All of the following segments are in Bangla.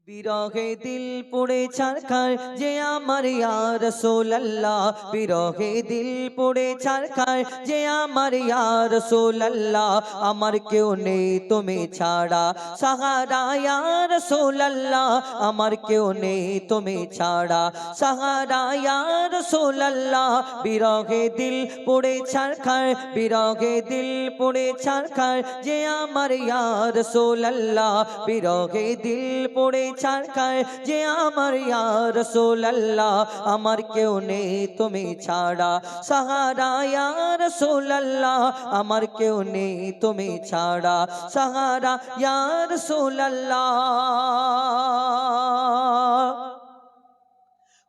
বিরহে দিল পুড়ে ছারখার যে আমার ইয়া রাসূলুল্লাহ, বিরহে দিল পুড়ে ছারখার যে আমার ইয়া রাসূলুল্লাহ। আমার কেউ নেই তুমি ছাড়া সাহারা ইয়া রাসূলুল্লাহ, আমার কেউ নেই তুমি ছাড়া সাহারা ইয়া রাসূলুল্লাহ। বিরহে দিল পুড়ে ছারখার, বিরহে দিল পুড়ে ছারখার যে আমার ইয়া রাসূলুল্লাহ, বিরহে দিল পুড়ে ছারখার যে আমার ইয়া রাসূলুল্লাহ। আমার কেউ নেই তুমি ছাড়া সাহারা ইয়া রাসূলুল্লাহ, আমার কেউ নেই তুমি ছাড়া সাহারা ইয়া রাসূলুল্লাহ।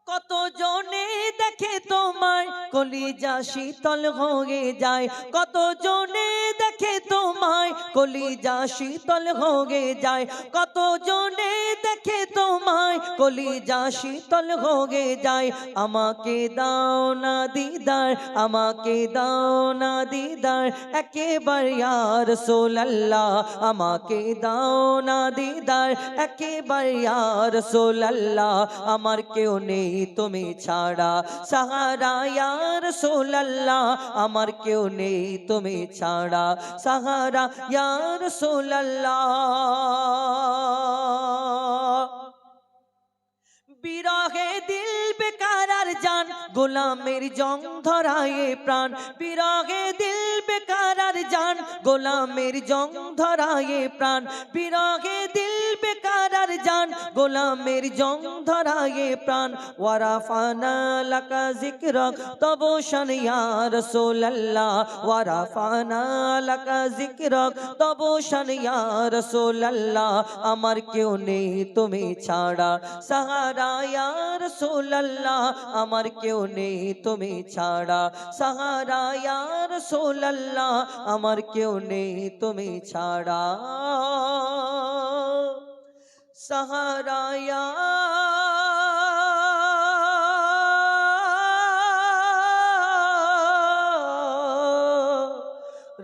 কত জনে দেখে তোমায় কলিজা শীতল হয়ে যায়, কত জনে দেখে তোমায় কলিজা শীতল হয়ে যায়, কত জনে দেখে তোমায় কলিজা শীতল হয়ে যায়। আমাকে দাও না দিদার, আমাকে দাও না দিদার একেবারে ইয়া রাসূলুল্লাহ, আমাকে দাও না দিদার একেবারে ইয়া রাসূলুল্লাহ। আমার কেউ নেই তুমি ছাড়া সাহারা ইয়া রাসূলুল্লাহ, আমার কেউ নেই তুমি ছাড়া সাহারা ইয়া রাসূলুল্লাহ। বিরহে দিল বেকার আর জান গোলামের জং ধরায়ে প্রাণ, বিরহে দিল বেকার আর জান গোলামের জং ধরায়ে প্রাণ, বিরহে দিল বেকার আর জান গোলামের জং ধরায়ে প্রাণ। ওয়ারাফানা লাকা যিকরাক তবু শান ইয়া রাসূলুল্লাহ, ওয়ারাফানা লাকা যিকরাক তবু শান ইয়া রাসূলুল্লাহ। আমার কেউ নেই তুমি ছাড়া সাহারা ইয়া রাসূলুল্লাহ, আমার কেউ নেই তুমি ছাড়া সাহারা ইয়া রাসূলুল্লাহ, আমার কেউ নেই তুমি ছাড়া সাহারা ইয়া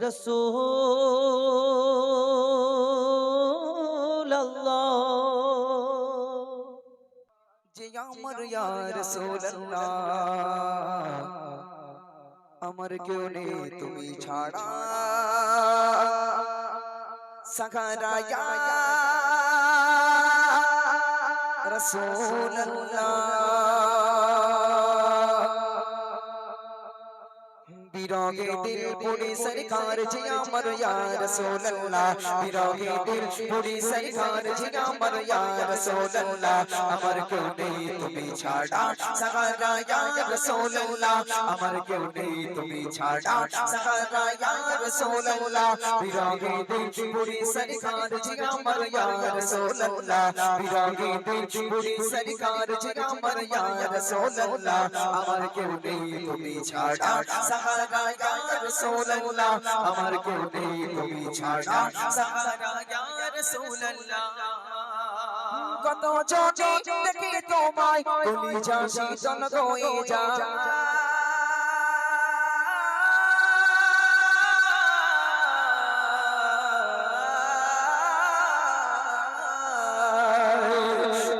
রাসূলুল্লাহ। যে আমার ইয়া রাসূলুল্লাহ, আমার কেউ নেই তুমি ছাড়া সাহারা ইয়া রাসূলুল্লাহ। বিরহে দিল পুড়ে সরকার যে আমার ইয়া রাসূলুল্লাহ, বিরহে দিল পুড়ে সরকার যে আমার ইয়া রাসূলুল্লাহ। আমার কেউ নেই তুমি ছাড়া সাহারা ইয়া রাসূলুল্লাহ, আমার কেউ নেই তুমি ছাড়া সাহারা ইয়া রাসূলুল্লাহ। বিরহে দিল পুড়ে সরকার যে আমার ইয়া রাসূলুল্লাহ, বিরহে দিল পুড়ে সরকার যে আমার ইয়া রাসূলুল্লাহ। আমার কেউ নেই তুমি ছাড়া সাহারা ইয়া রাসূলুল্লাহ, আমার কেউ নেই তুমি ছাড়া সাহারা ইয়া রাসূলুল্লাহ।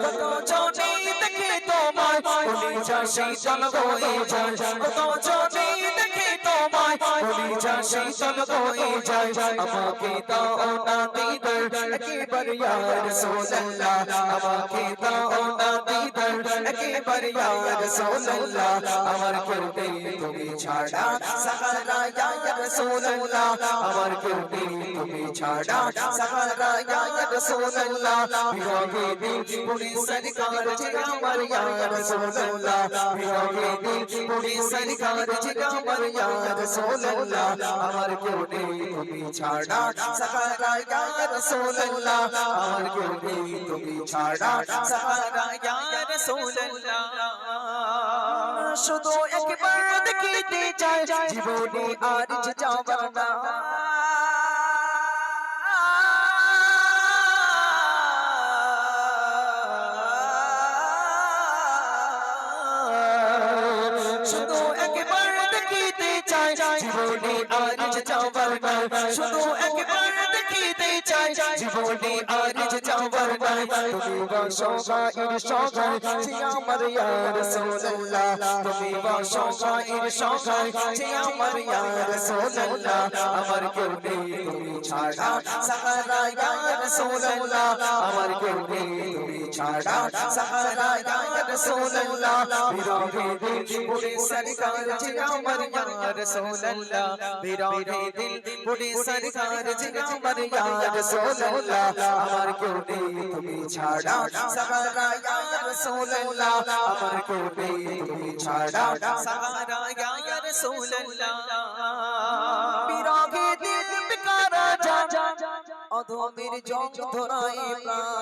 কত জনে দেখে তোমায় কলিজা শীতল হয়ে যায়, কত জনে দেখে তোমায় কলিজা শীতল হয়ে যায়, কত জনে দেখে তোমায় কলিজা শীতল হয়ে যায়। আমাকে দাও না দিদার একেবারে ইয়া রাসূলুল্লাহ, আমাকে দাও না দিদার একেবারে ইয়া রাসূলুল্লাহ। আমার কেউ নেই তুমি ছাড়া সাহারা ইয়া রাসূলুল্লাহ, আমার কেউ নেই তুমি ছাড়া সাহারা ইয়া রাসূলুল্লাহ। বিরহে দিল পুড়ে সরকার যে আমার ইয়া রাসূলুল্লাহ, বিরহে দিল পুড়ে সরকার যে আমার ইয়া রাসূলুল্লাহ। আমার কেউ নেই তুমি ছাড়া সাহারা ইয়া রাসূলুল্লাহ, আমার কেউ নেই তুমি ছাড়া সাহারা ইয়া রাসূলুল্লাহ। শুধু একবার দেখিতে চাই জীবনে আর যে যাবে না, শুধু একবার দেখিতে চাই জীবনে আর যে যাবে না, শুধু একবার দেখিতে চাই চাই জীবনে আর যে যাওয়ার নাই তুমি বসো গায়ের সগাই যে আমার ইয়া রাসূলুল্লাহ তুমি বসো গায়ের সগাই যে আমার ইয়া রাসূলুল্লাহ আমার কেউ নেই তুমি ছাড়া সাহারা ইয়া রাসূলুল্লাহ আমার কেউ নেই তুমি ছাড়া সাহারা ইয়া রাসূলুল্লাহ বিরহে দিল পুরে সরকার যে আমার ইয়া রাসূলুল্লাহ বিরহে দিল পুরে সরকার যে আমার ইয়া রাসূলুল্লাহ আমার কেউ নেই তুমি ছাড়া সাহারা ইয়া রাসূলুল্লাহ আমার কেউ নেই তুমি ছাড়া সাহারা ইয়া রাসূলুল্লাহ বিরহে দিল বিকারা যা অধমের জং ধরায় প্রাণ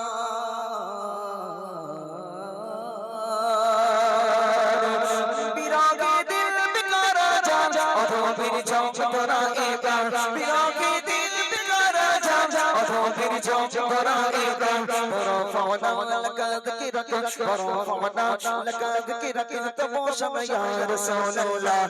বিরহে দিল বিকারা যা অধমের জং ধরায় প্রাণ বিরহে দিল বিকারা যা অধমের জং ধরায় প্রাণ রফানা লাকা যিকরাকা রফানা লাকা যিকরাকা তমশম ইয়া রাসূলুল্লাহ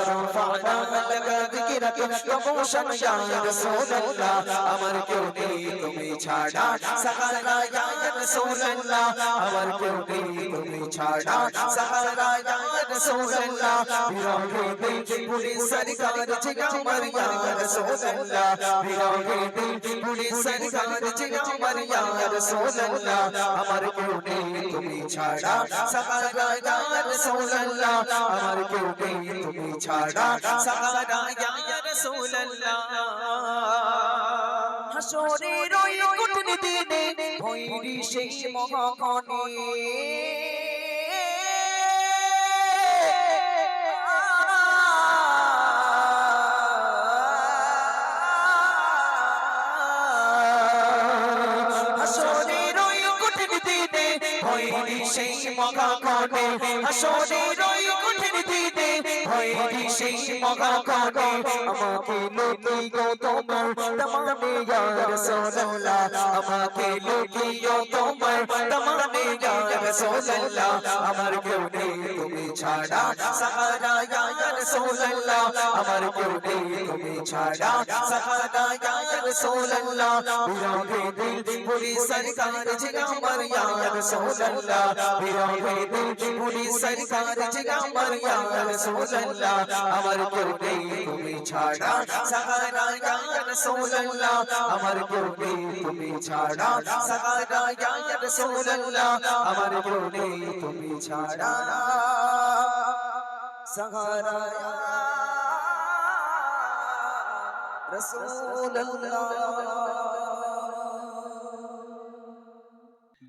রফানা লাকা যিকরাকা তমশম ইয়া রাসূলুল্লাহ আমার কেউ নেই তুমি ছাড়া সাহারা ইয়া রাসূলুল্লাহ আমার কেউ নেই তুমি ছাড়া সাহারা ইয়া রাসূলুল্লাহ বিরহে দিল পুরে সরকার যে আমার ইয়া রাসূলুল্লাহ বিরহে দিল পুরে সরকার যে আমার ইয়া রাসূলুল্লাহ আমার কেউ নেই তুমি ছাড়া সাহারা ইয়া রাসূলুল্লাহ আমার কেউ নেই তুমি ছাড়া সাহারা ইয়া রাসূলুল্লাহ হাসরের ওই কঠিন দিনে ভৈরী সেই মহাক্ষণে হাসরের ওই কঠিন দিনে ভৈরী সেই মহাক্ষণে হাসরের ওই কঠিন দিনে ভৈরী সেই মহাক্ষণে আমাকে লুকিয়ে তোমার দামানে ইয়া রাসূলুল্লাহ আমাকে লুকিয়ে তোমার দামানে ইয়া রাসূলুল্লাহ আমার কেউ নেই তুমি ছাড়া সাহারা ইয়া রাসূলুল্লাহ আমার কেউ নেই তুমি ছাড়া সাহারা ইয়া রাসূলুল্লাহ বিরহে দিল পুরি সরকার যে আমার ইয়া রাসূলুল্লাহ বিরহে দিল পুরি সরকার যে আমার ইয়া রাসূলুল্লাহ আমার কেউ নেই তুমি ছাড়া সাহারা ইয়া রাসূলুল্লাহ আমার কেউ নেই তুমি ছাড়া সাহারা ইয়া রাসূলুল্লাহ আমার কেউ নেই তুমি ছাড়া সাহারা ইয়া রাসূলুল্লাহ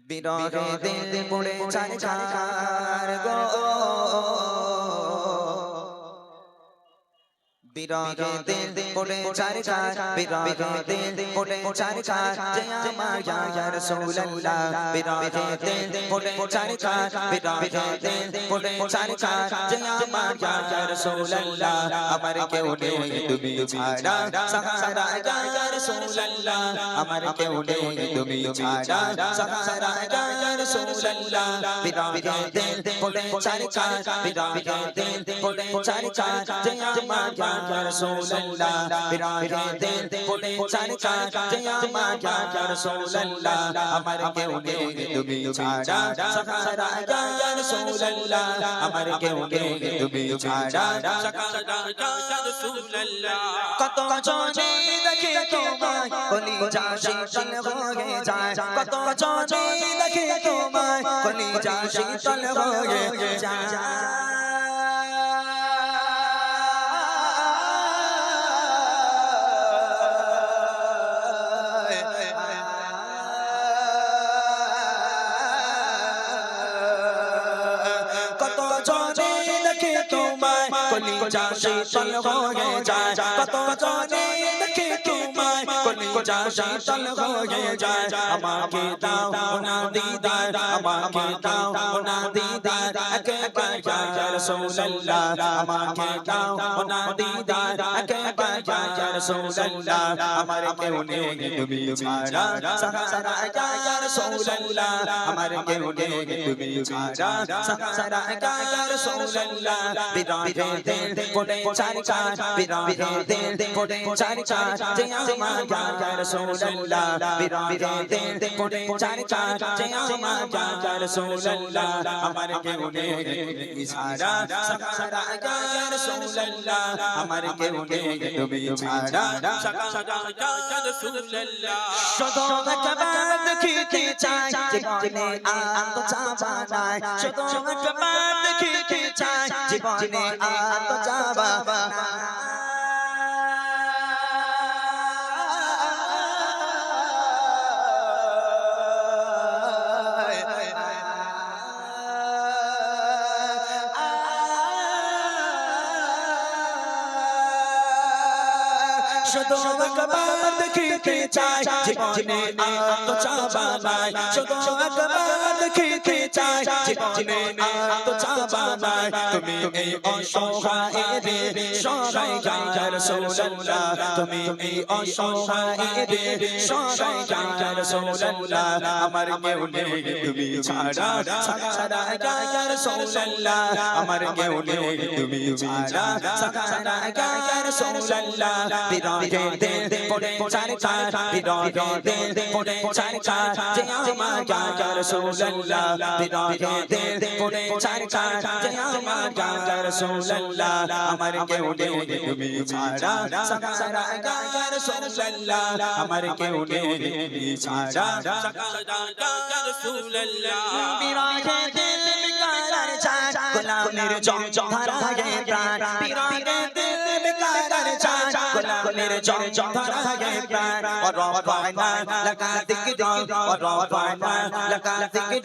বিরহে দিল পুড়ে ছারখার গো বিরহে দিল পুড়ে ছারখার বিরহে দিল পুড়ে ছারখার যে আমার ইয়া রাসূলুল্লাহ বিরহে দিল পুড়ে ছারখার বিরহে দিল পুড়ে ছারখার যে আমার ইয়া রাসূলুল্লাহ আমার কেউ নেই তুমি ছাড়া সাহারা ইয়া রাসূলুল্লাহ আমার কেউ নেই তুমি ছাড়া সাহারা ইয়া রাসূলুল্লাহ বিরহে দিল পুড়ে ছারখার বিরহে দিল পুড়ে ছারখার যে আমার ইয়া রাসূলুল্লাহ বিরহে দিল পুড়ে ছারখার যে আমার ইয়া রাসূলুল্লাহ আমার কেউ নেই তুমি ছাড়া সাহারা ইয়া রাসূলুল্লাহ আমার কেউ নেই তুমি ছাড়া সাহারা ইয়া রাসূলুল্লাহ কত জনে দেখে তোমায় কলিজা শীতল হয়ে যায় কত জনে দেখে তোমায় কলিজা শীতল হয়ে যায় কলিজা শীতল হয়ে যায় কত জনে দেখে তোমায় কলিজা শীতল হয়ে যায় আমাকে দাও না দিদার আমাকে দাও না দিদার একবার ইয়া রাসূলুল্লাহ আমাকে দাও না দিদার একবার ইয়া রাসূলুল্লাহ আমার কেউ নেই তুমি ছাড়া সাহারা ইয়া রাসূলুল্লাহ আমার কেউ নেই তুমি ছাড়া সাহারা ইয়া রাসূলুল্লাহ বিরহে দিল পড়ে চারকার বিরহে দিল পড়ে চারকার যে আমার ইয়া রাসূলুল্লাহ বিরহে দিল পড়ে চারকার যে আমার ইয়া রাসূলুল্লাহ আমার কেউ নেই ছাড়া সারা ইয়া রাসূলুল্লাহ আমার কেউ নেই তুমি ছাড়া সারা ইয়া রাসূলুল্লাহ শুধু একবার দেখিতে চাই জীবনে আর তো যাবা নাই শুধু একবার দেখিতে চাই জীবনে আর তো যাবা না শুধু একবার দেখিতে চাই জীবনে আর তো যাবা নাই শুধু একবার দেখিতে চাই জীবনে আর তো যাবা নাই তুমি এই অসহায়ের সহায় ইয়া রাসূলুল্লাহ তুমি এই অসহায়ের সহায় ইয়া রাসূলুল্লাহ আমার কেউ নেই তুমি ছাড়া সারা ইয়া রাসূলুল্লাহ আমার কেউ নেই তুমি ছাড়া সারা ইয়া রাসূলুল্লাহ বিরহে দিল পড়ে চারকার বিরহে দিল পড়ে চারকার যে আমার ইয়া রাসূলুল্লাহ বিরহে দিল পড়ে চারকার যে আমার ইয়া রাসূলুল্লাহ আমার কেউ নেই তুমি ছাড়া সারা ইয়া রাসূলুল্লাহ আমার কেউ নেই তুমি ছাড়া ইয়া রাসূলুল্লাহ বিরহে দিল বিকার চায় গোলামের জং ধারায় প্রাণ বিরহে দিল বিকার চায় গোলামের জং ধারায় প্রাণ ওরফানা লাগা দিকরি ওরফানা লাগা দিকরি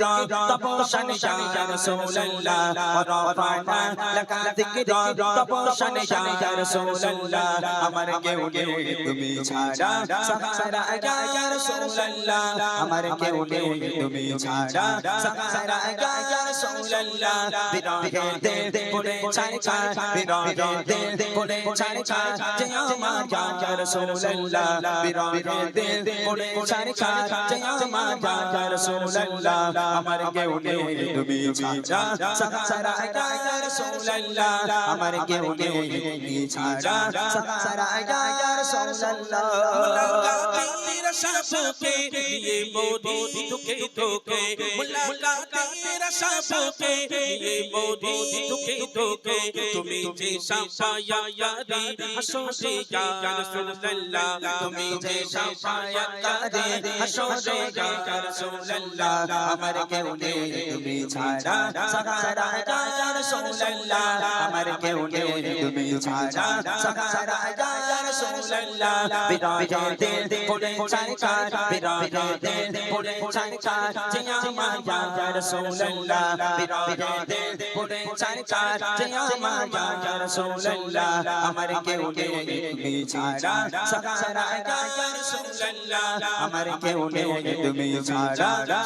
তপশন ইয়া রাসূলুল্লাহ ওরফানা লাগা দিকরি তপশন ইয়া রাসূলুল্লাহ আমার কেউ নেই তুমি ছাড়া সারা ইয়া রাসূলুল্লাহ আমার কেউ নেই তুমি ছাড়া সারা ইয়া রাসূলুল্লাহ বিরহে দিল পড়ে চারকার বিরহে দিল পড়ে চারকার যে আমার ইয়া রাসূলুল্লাহ বিরহে দিল পড়ে চারকার যে আমার ইয়া রাসূলুল্লাহ আমার কেউ নেই তুমি ছাড়া সারা ইয়া রাসূলুল্লাহ আমার কেউ নেই তুমি ছাড়া সারা ইয়া রাসূলুল্লাহ মুলাকাতের সাপকে দিয়ে মোদি তোকে তোকে মুলাকাতের সাপকে দিয়ে মোদি তোকে তোকে তুমি যে সাফায়া ইয়াদি হাসরে ইয়া রাসূলুল্লাহ তুমি যে সাফায়া ইয়াদি হাসরে ইয়া রাসূলুল্লাহ আমার কেউ নেই তুমি ছাড়া সারা ইয়া রাসূলুল্লাহ আমার কেউ নেই তুমি ছাড়া সারা ইয়া রাসূলুল্লাহ বিরহে দিল পড়ে চারকার বিরহে দিল পড়ে চারকার যে আমার ইয়া রাসূলুল্লাহ বিরহে দিল পড়ে চারকার যে আমার ইয়া রাসূলুল্লাহ আমার কেউ নেই তুমি ছাড়া সারা ইয়া রাসূলুল্লাহ আমার কেউ নেই তুমি ছাড়া ইয়া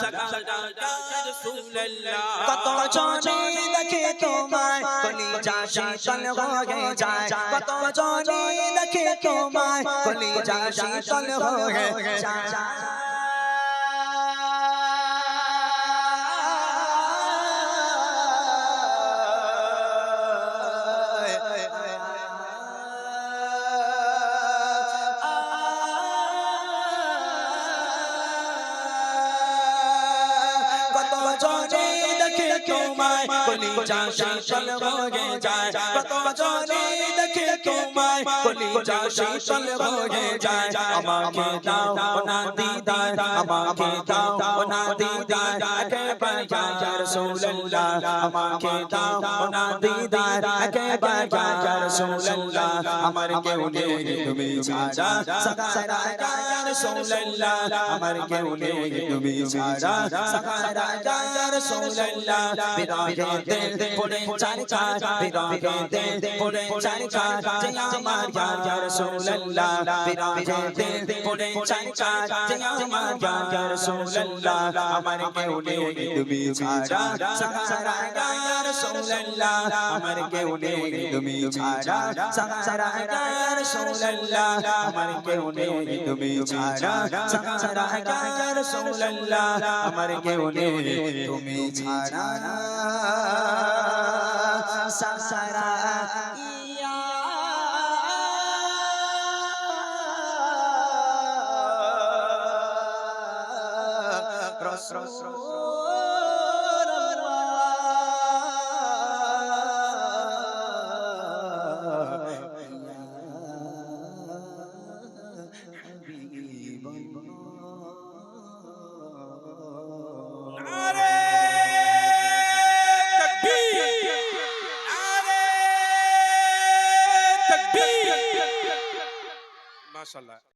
রাসূলুল্লাহ কত জনে দেখে তোমায় কলিজা শীতল হয়ে যায় কত জনে দেখে তোমায় কলিজা শীতল হয়ে যায় তোমায় কলিজা শীতল হয়ে যায় কত জনে দেখে তোমায় কলিজা শীতল হয়ে যায় আমাকে দাও না দিদার আমাকে দাও না দিদার একবার ইয়া রাসূলুল্লাহ আমাকে দাও না দিদার একবার ইয়া রাসূলুল্লাহ আমার কেউ নেই তুমি ছাড়া সারা ইয়া রাসূলুল্লাহ আমার কেউ নেই তুমি ছাড়া সারা ইয়া রাসূলুল্লাহ বিরহে দিল পড়ে চারকার বিরহে দিল পড়ে চারকার যে আমার ইয়া রাসূলুল্লাহ বিরহে দিল পড়ে চারকার যে আমার ইয়া রাসূলুল্লাহ আমার কেউ নেই তুমি ছাড়া সারা ইয়া রাসূলুল্লাহ আমার কেউ নেই তুমি ছাড়া সারা ইয়া রাসূলুল্লাহ আমার কেউ নেই তুমি ছাড়া সারা ইয়া রাসূলুল্লাহ আমার কেউ নেই তুমি ছাড়া সারা মাশাআল্লাহ